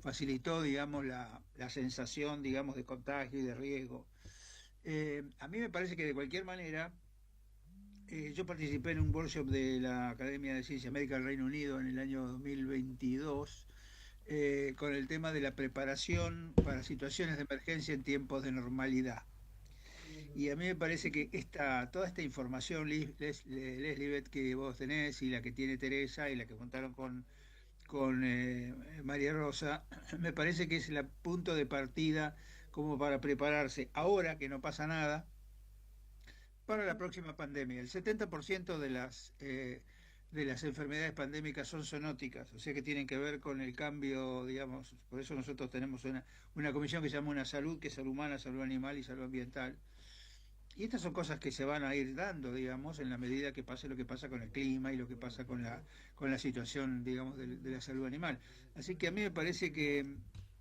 C: facilitó, digamos, la sensación, digamos, de contagio y de riesgo. A mí me parece que de cualquier manera, yo participé en un workshop de la Academia de Ciencia Médica del Reino Unido en el año 2022 con el tema de la preparación para situaciones de emergencia en tiempos de normalidad. Y a mí me parece que toda esta información, Leslie, que vos tenés y la que tiene Teresa y la que contaron con María Rosa, me parece que es el punto de partida como para prepararse, ahora que no pasa nada, para la próxima pandemia. El 70% de las enfermedades pandémicas son zoonóticas, o sea que tienen que ver con el cambio, digamos, por eso nosotros tenemos una comisión que se llama Una Salud, que es salud humana, salud animal y salud ambiental. Y estas son cosas que se van a ir dando, digamos, en la medida que pase lo que pasa con el clima y lo que pasa con la situación, digamos, de la salud animal. Así que a mí me parece que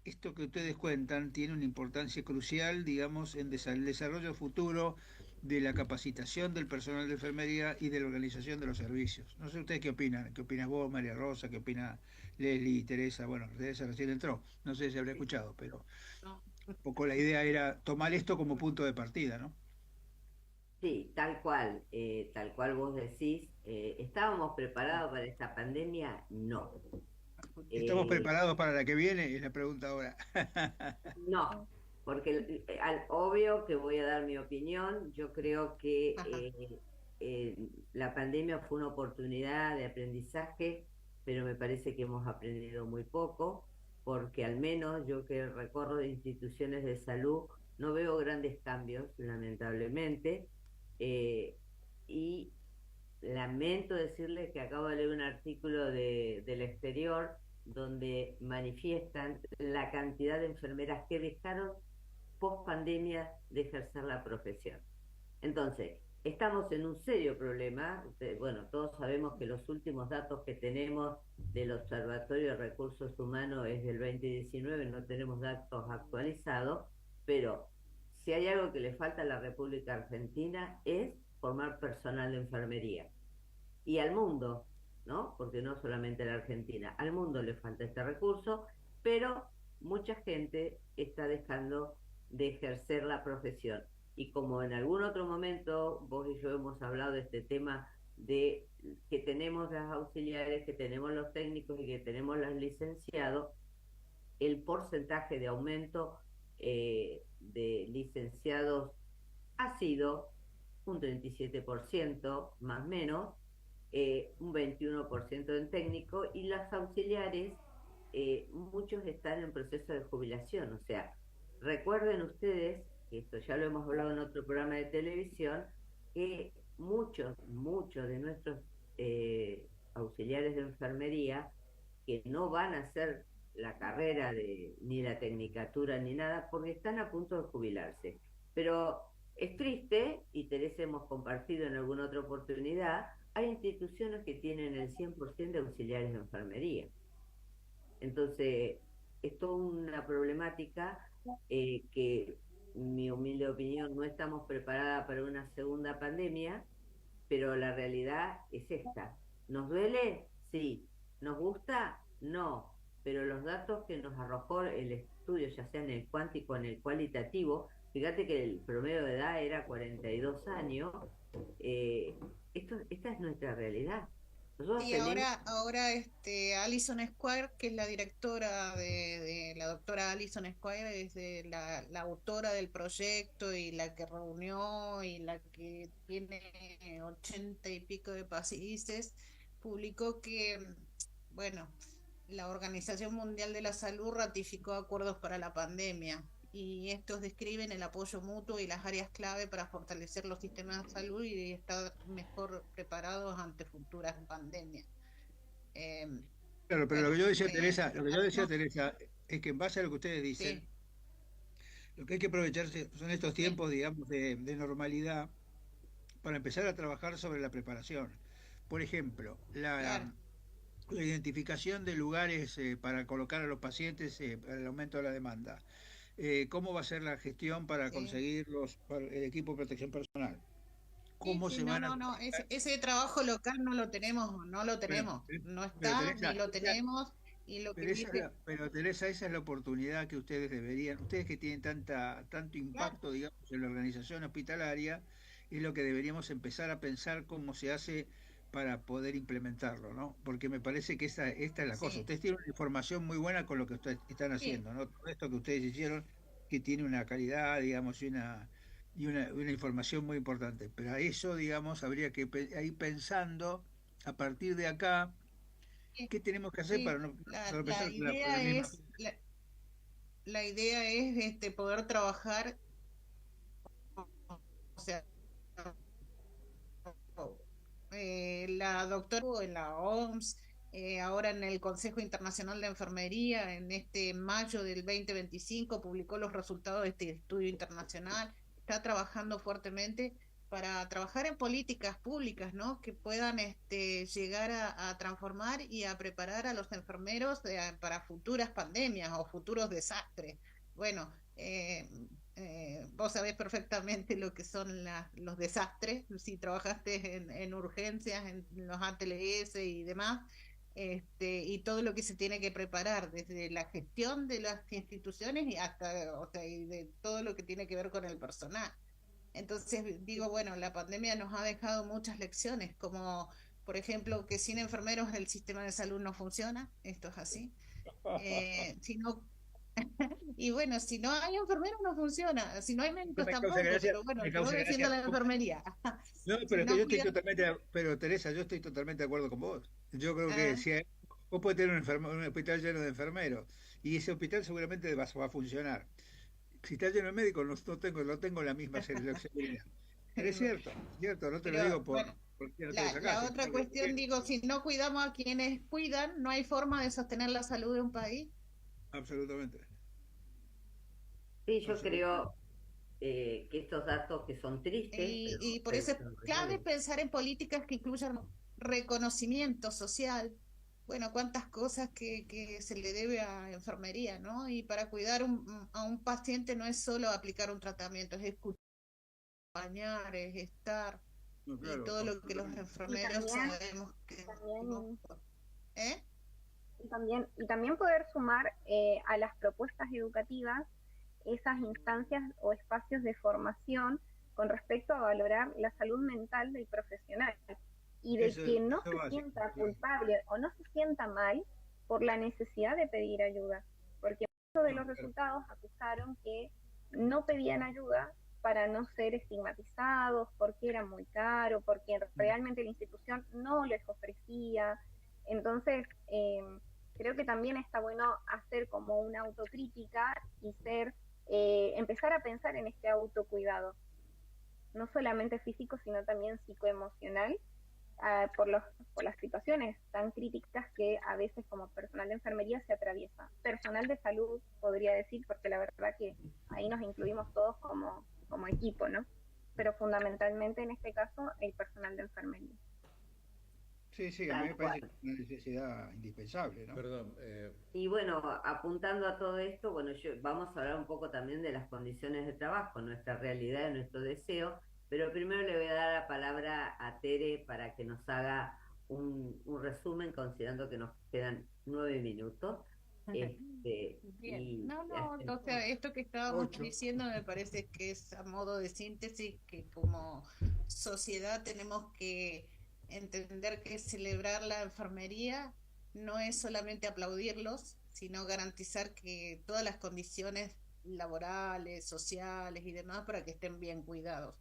C: esto que ustedes cuentan tiene una importancia crucial, digamos, en el desarrollo futuro de la capacitación del personal de enfermería y de la organización de los servicios. No sé ustedes qué opinan, qué opinas vos, María Rosa, qué opina Leslie, Teresa. Bueno, Teresa recién entró, no sé si habrá escuchado, pero
E: No.
C: un poco la idea era tomar esto como punto de partida, ¿no?
D: Sí, tal cual vos decís. ¿Estábamos preparados para esta pandemia? No.
C: ¿Estamos
D: Eh,
C: preparados para la que viene? Es la pregunta ahora.
D: no, porque obvio que voy a dar mi opinión. Yo creo que
E: Ajá.
D: la pandemia fue una oportunidad de aprendizaje, pero me parece que hemos aprendido muy poco, porque al menos yo que recorro de instituciones de salud no veo grandes cambios, lamentablemente. eh, y lamento decirles que acabo de leer un artículo del exterior donde manifiestan la cantidad de enfermeras que dejaron post pandemia de ejercer la profesión. Entonces, estamos en un serio problema. Bueno, todos sabemos que los últimos datos que tenemos del Observatorio de Recursos Humanos es del 2019, no tenemos datos actualizados, pero si hay algo que le falta a la República Argentina es formar personal de enfermería. Y al mundo, ¿no? Porque no solamente a la Argentina, al mundo le falta este recurso, pero mucha gente está dejando de ejercer la profesión. Y como en algún otro momento vos y yo hemos hablado de este tema de que tenemos las auxiliares, que tenemos los técnicos y que tenemos los licenciados, el porcentaje de aumento de licenciados ha sido un 37% más o menos, un 21% en técnico, y los auxiliares, muchos están en proceso de jubilación. O sea, recuerden ustedes, que esto ya lo hemos hablado en otro programa de televisión, que muchos de nuestros auxiliares de enfermería que no van a hacer la carrera ni la tecnicatura ni nada, porque están a punto de jubilarse. Pero es triste, y Teresa hemos compartido en alguna otra oportunidad, hay instituciones que tienen el 100% de auxiliares de enfermería. Entonces, es toda una problemática que, en mi humilde opinión, no estamos preparadas para una segunda pandemia, pero la realidad es esta. ¿Nos duele? Sí. ¿Nos gusta? No. Pero los datos que nos arrojó el estudio, ya sea en el cuántico o en el cualitativo, fíjate que el promedio de edad era 42 años, esta es nuestra realidad. Nosotros
E: Y
D: tenemos,
E: ahora Alison Squire, que es la directora de la doctora Alison Squire, es la autora del proyecto y la que reunió y la que tiene 80 y pico de países, publicó que, bueno, la Organización Mundial de la Salud ratificó acuerdos para la pandemia y estos describen el apoyo mutuo y las áreas clave para fortalecer los sistemas de salud y estar mejor preparados ante futuras pandemias. Eh,
C: Claro, pero lo
E: bueno,
C: que yo decía, Teresa,
E: no,
C: es que en base a lo que ustedes dicen,
E: sí,
C: lo que hay que aprovecharse son estos
E: sí,
C: tiempos, digamos, de normalidad para empezar a trabajar sobre la preparación. Por ejemplo,
E: claro.
C: la identificación de lugares para colocar a los pacientes para el aumento de la demanda. ¿Cómo va a ser la gestión para
E: Sí.
C: conseguir el equipo de protección personal?
E: Sí,
C: ¿Cómo
E: sí,
C: se
E: no,
C: van a...
E: no, no, ese trabajo local no lo tenemos, no lo
C: Bueno,
E: tenemos, no
C: pero
E: está ni
C: Teresa,
E: lo tenemos y lo que dice,
C: pero Teresa, esa es la oportunidad que ustedes deberían, ustedes que tienen tanto
E: claro,
C: impacto, digamos, en la organización hospitalaria, es lo que deberíamos empezar a pensar cómo se hace para poder implementarlo, ¿no? Porque me parece que esta es la cosa.
E: sí,
C: Ustedes tienen una información muy buena con lo que ustedes están
E: sí,
C: haciendo, ¿no? Todo esto que ustedes hicieron, que tiene una calidad, digamos, y una información muy importante. Pero a eso, digamos, habría que ir pensando a partir de acá.
E: sí,
C: ¿Qué tenemos que hacer para
E: sí.
C: no
E: La,
C: tropezar
E: la
C: por la
E: idea
C: misma?
E: es, la idea es poder trabajar, o sea, la doctora en la OMS, ahora en el Consejo Internacional de Enfermería, en este mayo del 2025, publicó los resultados de este estudio internacional. Está trabajando fuertemente para trabajar en políticas públicas, ¿no? Que puedan llegar a transformar y a preparar a los enfermeros para futuras pandemias o futuros desastres. Bueno, vos sabés perfectamente lo que son los desastres, si trabajaste en urgencias, en los ATLS y demás, y todo lo que se tiene que preparar, desde la gestión de las instituciones y hasta, o sea, y de todo lo que tiene que ver con el personal. Entonces digo, bueno, la pandemia nos ha dejado muchas lecciones, como por ejemplo que sin enfermeros el sistema de salud no funciona, esto es así. Si no, y bueno, si no hay enfermeros no funciona, si no hay médicos
C: Me causa
E: tampoco,
C: gracia,
E: pero bueno,
C: me
E: yo
C: causa
E: defiendo
C: gracia.
E: la enfermería.
C: No,
E: Si
C: pero es que
E: no
C: yo estoy
E: cuidan,
C: totalmente, pero Teresa, yo estoy totalmente de acuerdo con vos. Yo creo que si vos podés tener un hospital lleno de enfermeros y ese hospital seguramente va a funcionar. Si está lleno de médicos, no tengo la misma seguridad. Pero es cierto, no te lo
E: pero
C: digo
E: bueno,
C: porque no tenés acá,
E: la
C: sino
E: otra cuestión,
C: porque
E: digo, si no cuidamos a quienes cuidan, no hay forma de sostener la salud de un país.
C: absolutamente,
D: Sí, yo
C: absolutamente.
D: creo que estos datos que son tristes, pero
E: Y por eso es
D: son
E: clave
D: reales.
E: pensar en políticas que incluyan reconocimiento social. Bueno, cuántas cosas que se le debe a enfermería, ¿no? Y para cuidar a un paciente no es solo aplicar un tratamiento, es escuchar, acompañar, es estar,
C: No,
E: y
C: claro,
E: todo lo que los
C: absolutamente.
I: Y
E: enfermeros
I: también,
E: sabemos que no.
I: también,
E: ¿Eh?
I: y también poder sumar a las propuestas educativas esas instancias o espacios de formación con respecto a valorar la salud mental del profesional y de que no
C: Eso es
I: se
C: básico,
I: sienta
C: claro.
I: culpable o no se sienta mal por la necesidad de pedir ayuda, porque muchos de
C: No,
I: los
C: claro.
I: resultados acusaron que no pedían ayuda para no ser estigmatizados, porque era muy caro, porque realmente la institución no les ofrecía. Entonces, creo que también está bueno hacer como una autocrítica y empezar a pensar en este autocuidado, no solamente físico, sino también psicoemocional, por, por las situaciones tan críticas que a veces como personal de enfermería se atraviesa. Personal de salud, podría decir, porque la verdad que ahí nos incluimos todos como equipo, ¿no? Pero fundamentalmente en este caso el personal de enfermería.
C: Sí, sí, a mí
D: Tal
C: me parece que
D: cual.
C: es una necesidad indispensable, ¿no?
B: Perdón,
D: Y bueno, apuntando a todo esto, bueno, vamos a hablar un poco también de las condiciones de trabajo, nuestra realidad y nuestro deseo, pero primero le voy a dar la palabra a Tere para que nos haga un resumen, considerando que nos quedan 9 minutos.
E: Bien, no, no, o sea, esto que estábamos
A: 8.
E: diciendo me parece que es a modo de síntesis que como sociedad tenemos que entender que celebrar la enfermería no es solamente aplaudirlos, sino garantizar que todas las condiciones laborales, sociales y demás para que estén bien cuidados.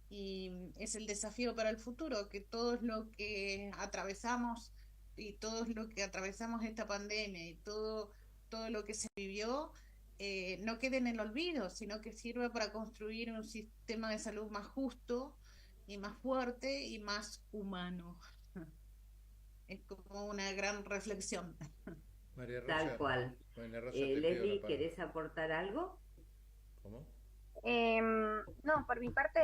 E: Y es el desafío para el futuro, que todos lo que atravesamos y todos lo que atravesamos esta pandemia y todo lo que se vivió no quede en el olvido, sino que sirva para construir un sistema de salud más justo y más fuerte y más humano. Es como una gran reflexión.
B: María
D: Tal
B: Rosa,
D: cual.
B: María Rosa te pido la
D: Leslie,
B: palabra.
D: ¿querés aportar algo?
B: ¿Cómo?
I: No, por mi parte,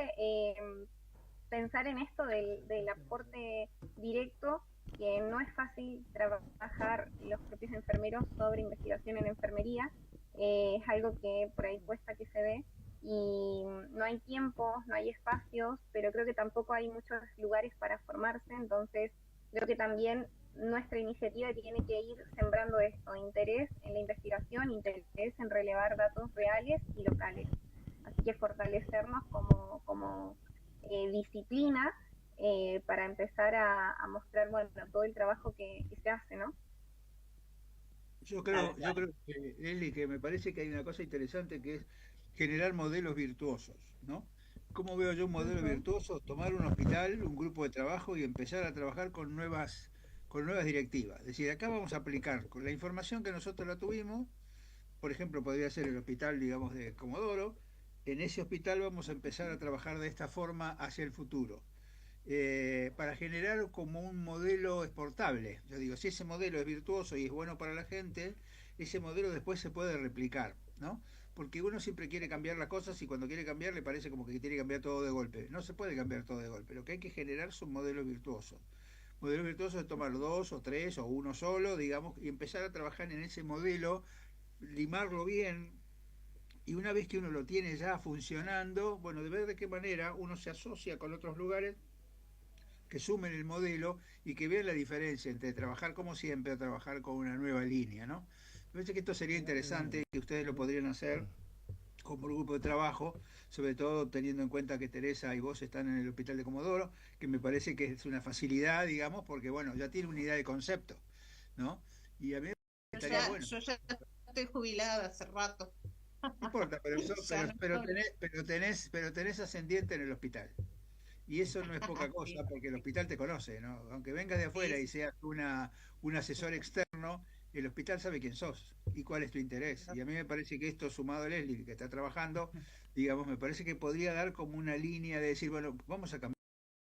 I: pensar en esto del aporte directo, que no es fácil trabajar los propios enfermeros sobre investigación en enfermería, es algo que por ahí cuesta que se dé y no hay tiempo, no hay espacios, pero creo que tampoco hay muchos lugares para formarse, entonces creo que también nuestra iniciativa tiene que ir sembrando esto, interés en la investigación, interés en relevar datos reales y locales. Así que fortalecernos como disciplina para empezar a mostrar, bueno, todo el trabajo que se hace, ¿no?
D: Tal
C: Yo
D: cual.
C: creo que, Leslie, que me parece que hay una cosa interesante que es generar modelos virtuosos, ¿no? ¿Cómo veo yo un modelo
I: Ujú.
C: virtuoso? Tomar un hospital, un grupo de trabajo y empezar a trabajar con nuevas directivas. Es decir, acá vamos a aplicar con la información que nosotros la tuvimos, por ejemplo, podría ser el hospital, digamos, de Comodoro. En ese hospital vamos a empezar a trabajar de esta forma hacia el futuro. para generar como un modelo exportable. Yo digo, si ese modelo es virtuoso y es bueno para la gente, ese modelo después se puede replicar, ¿no? Porque uno siempre quiere cambiar las cosas y cuando quiere cambiar le parece como que tiene que cambiar todo de golpe. No se puede cambiar todo de golpe. Lo que hay que generar son modelos virtuosos. Modelo virtuoso es tomar dos o tres o uno solo, digamos, y empezar a trabajar en ese modelo, limarlo bien, y una vez que uno lo tiene ya funcionando, bueno, de ver de qué manera uno se asocia con otros lugares que sumen el modelo y que vean la diferencia entre trabajar como siempre o trabajar con una nueva línea, ¿no? Me parece que esto sería interesante, que ustedes lo podrían hacer como grupo de trabajo, sobre todo teniendo en cuenta que Teresa y vos están en el Hospital de Comodoro, que me parece que es una facilidad, digamos, porque bueno, ya tiene una idea de concepto, ¿no? Y a mí me estaría bueno.
E: Yo ya estoy jubilada hace rato.
C: No importa, pero tenés ascendiente en el hospital. Y eso no es poca
E: Sí,
C: cosa, porque el hospital te conoce, ¿no? Aunque vengas de afuera y
E: sí,
C: seas un asesor externo, el hospital sabe quién sos y cuál es tu interés. Y a mí me parece que esto, sumado a Leslie, que está trabajando, digamos, me parece que podría dar como una línea de decir, bueno, vamos a cambiar,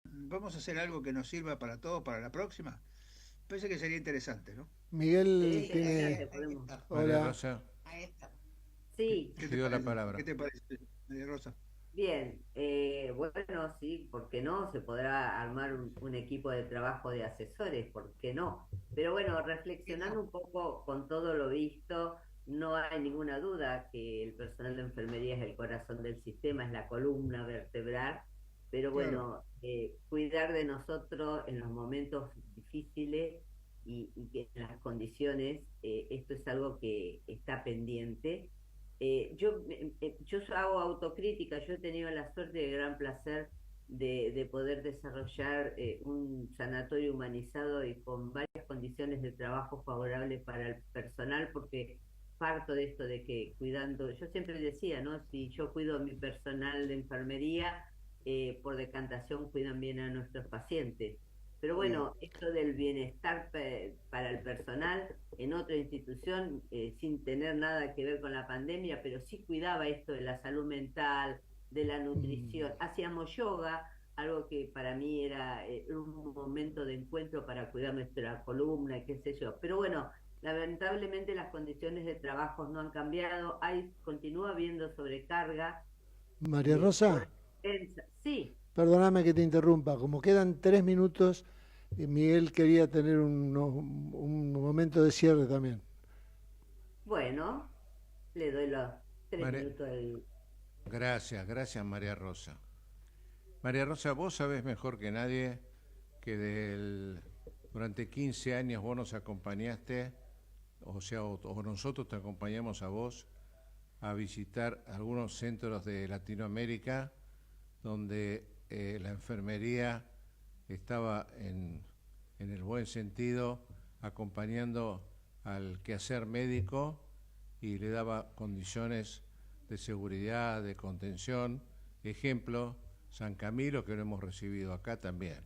C: vamos a hacer algo que nos sirva para todos para la próxima. Parece que sería interesante, ¿no?
A: Miguel
D: Sí,
A: tiene...
D: excelente, podemos.
B: María
A: Hola,
B: Rosa,
E: ahí está.
D: Sí,
C: ¿Qué
B: te
C: te
B: dio la
C: parece?
B: palabra.
C: ¿Qué te parece, María Rosa?
D: bien. Bueno, sí, ¿por qué no? Se podrá armar un equipo de trabajo de asesores, ¿por qué no? Pero bueno,
E: ¿Qué
D: reflexionando
E: no?
D: un poco con todo lo visto, no hay ninguna duda que el personal de enfermería es el corazón del sistema, es la columna vertebral, pero
C: Claro.
D: bueno, cuidar de nosotros en los momentos difíciles y que en las condiciones, esto es algo que está pendiente. Yo hago autocrítica, yo he tenido la suerte y el gran placer de poder desarrollar un sanatorio humanizado y con varias condiciones de trabajo favorables para el personal, porque parto de esto de que cuidando, yo siempre decía, ¿no? Si yo cuido a mi personal de enfermería, por decantación cuidan bien a nuestros pacientes. Pero
C: Bien.
D: bueno, esto del bienestar para el personal en otra institución, sin tener nada que ver con la pandemia, pero sí cuidaba esto de la salud mental, de la
A: mm,
D: nutrición. Hacíamos yoga, algo que para mí era un momento de encuentro para cuidar nuestra columna, qué sé yo. Pero bueno, lamentablemente las condiciones de trabajo no han cambiado, continúa habiendo sobrecarga,
A: María Rosa,
D: horas extensas. Sí,
A: perdóname que te interrumpa, como quedan 3 minutos, Miguel quería tener un momento de cierre también.
D: bueno, le doy los tres
B: María-
D: minutos del...
B: gracias María Rosa. María Rosa, vos sabés mejor que nadie que durante 15 años vos nos acompañaste, o sea, o nosotros te acompañamos a vos a visitar algunos centros de Latinoamérica donde la enfermería estaba en el buen sentido acompañando al quehacer médico y le daba condiciones de seguridad, de contención. Ejemplo, San Camilo, que lo hemos recibido acá también.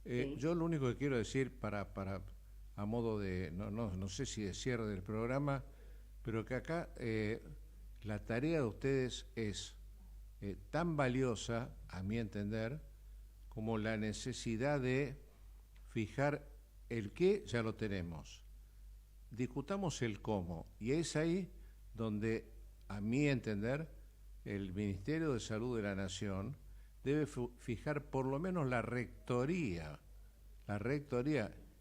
D: Sí.
B: Yo lo único que quiero decir a modo de, no sé si de cierre del programa, pero que acá la tarea de ustedes es tan valiosa, a mi entender, como la necesidad de fijar el qué, ya lo tenemos. Discutamos el cómo, y es ahí donde, a mi entender, el Ministerio de Salud de la Nación debe fijar por lo menos la rectoría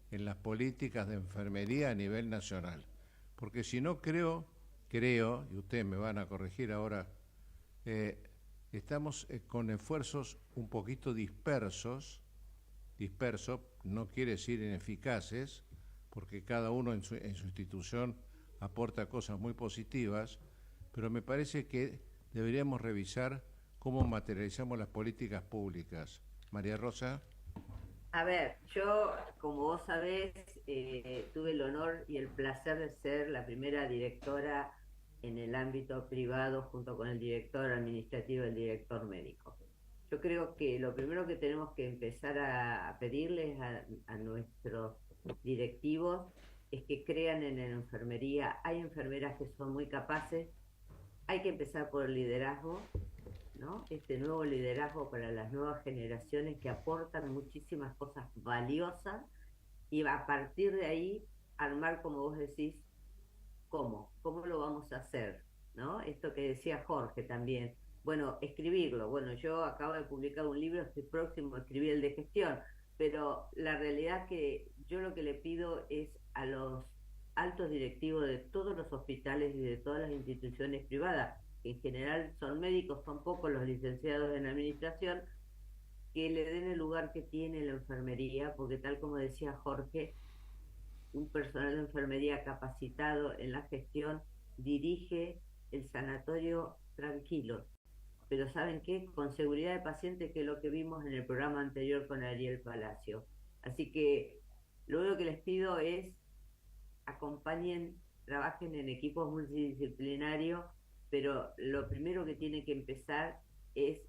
B: en las políticas de enfermería a nivel nacional. Porque si no creo, y ustedes me van a corregir ahora, estamos con esfuerzos un poquito dispersos, no quiere decir ineficaces, porque cada uno en su institución aporta cosas muy positivas, pero me parece que deberíamos revisar cómo materializamos las políticas públicas. María Rosa.
D: A ver, yo, como vos sabés, tuve el honor y el placer de ser la primera directora en el ámbito privado junto con el director administrativo y el director médico. Yo creo que lo primero que tenemos que empezar a pedirles a nuestros directivos es que crean en la enfermería. Hay enfermeras que son muy capaces, hay que empezar por el liderazgo ¿no? Este nuevo liderazgo para las nuevas generaciones que aportan muchísimas cosas valiosas y a partir de ahí armar, como vos decís, ¿cómo lo vamos a hacer? ¿No? Esto que decía Jorge también, bueno, escribirlo, bueno, yo acabo de publicar un libro, estoy próximo a escribir el de gestión, pero la realidad que yo lo que le pido es a los altos directivos de todos los hospitales y de todas las instituciones privadas, que en general son médicos, son pocos los licenciados en administración, que le den el lugar que tiene la enfermería, porque tal como decía Jorge, un personal de enfermería capacitado en la gestión dirige el sanatorio tranquilo, pero ¿saben qué? Con seguridad de paciente, que es lo que vimos en el programa anterior con Ariel Palacio. Así que lo único que les pido es acompañen, trabajen en equipos multidisciplinarios, pero lo primero que tiene que empezar es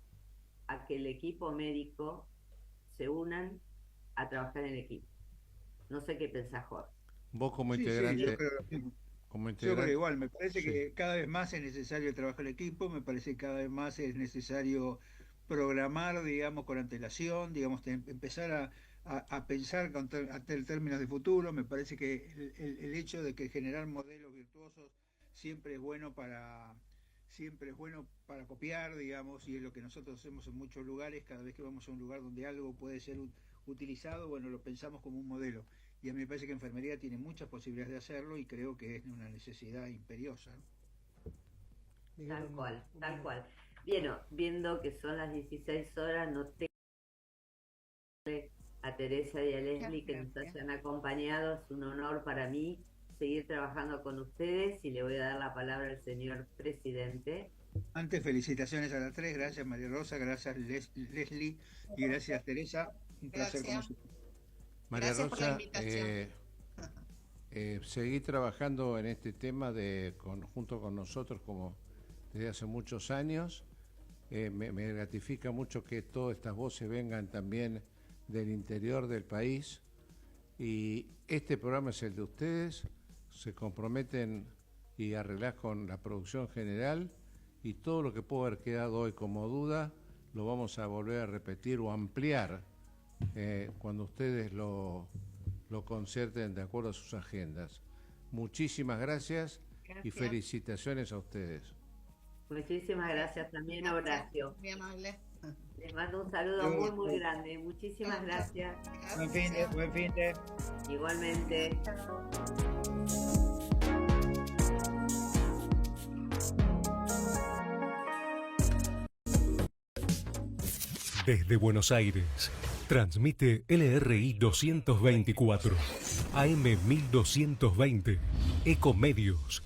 D: a que el equipo médico se unan a trabajar en equipo. No sé qué pensás, Jorge.
B: Vos como
C: Sí,
B: integrante...
C: yo creo igual, me parece que cada vez más es necesario trabajar en equipo, me parece que cada vez más es necesario programar, digamos, con antelación, digamos, empezar a pensar en términos de futuro. Me parece que el hecho de que generar modelos virtuosos siempre es bueno para copiar, digamos, y es lo que nosotros hacemos en muchos lugares. Cada vez que vamos a un lugar donde algo puede ser utilizado, bueno, lo pensamos como un modelo. Y a mí me parece que enfermería tiene muchas posibilidades de hacerlo y creo que es una necesidad imperiosa, ¿no?
D: Tal cual. Bien, viendo que son las 16 horas, no tengo a Teresa y a Leslie que nos hayan acompañado. Es un honor para mí seguir trabajando con ustedes y le voy a dar la palabra al señor presidente.
C: Antes, felicitaciones a las tres. Gracias, María Rosa, gracias, Leslie, y gracias, Teresa. Un placer como siempre.
B: María
E: Gracias por la
B: Rosa,
E: invitación.
B: seguí trabajando en este tema junto con nosotros como desde hace muchos años. Me gratifica mucho que todas estas voces vengan también del interior del país y este programa es el de ustedes. Se comprometen y arreglás con la producción general y todo lo que pudo haber quedado hoy como duda lo vamos a volver a repetir o ampliar cuando ustedes lo concerten de acuerdo a sus agendas. Muchísimas gracias y felicitaciones a ustedes.
D: Muchísimas gracias también a Horacio.
E: Muy amable.
D: Les mando un saludo muy, muy grande. Muchísimas gracias.
C: Buen fin de.
D: Igualmente.
F: Desde Buenos Aires, transmite LRI 224, AM 1220, Ecomedios.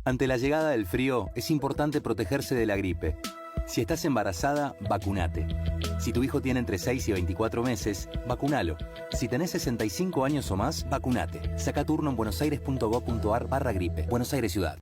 J: Ante la llegada del frío, es importante protegerse de la gripe. Si estás embarazada, vacunate. Si tu hijo tiene entre 6 y 24 meses, vacunalo. Si tenés 65 años o más, vacunate. Saca turno en buenosaires.gov.ar/gripe. Buenos Aires Ciudad.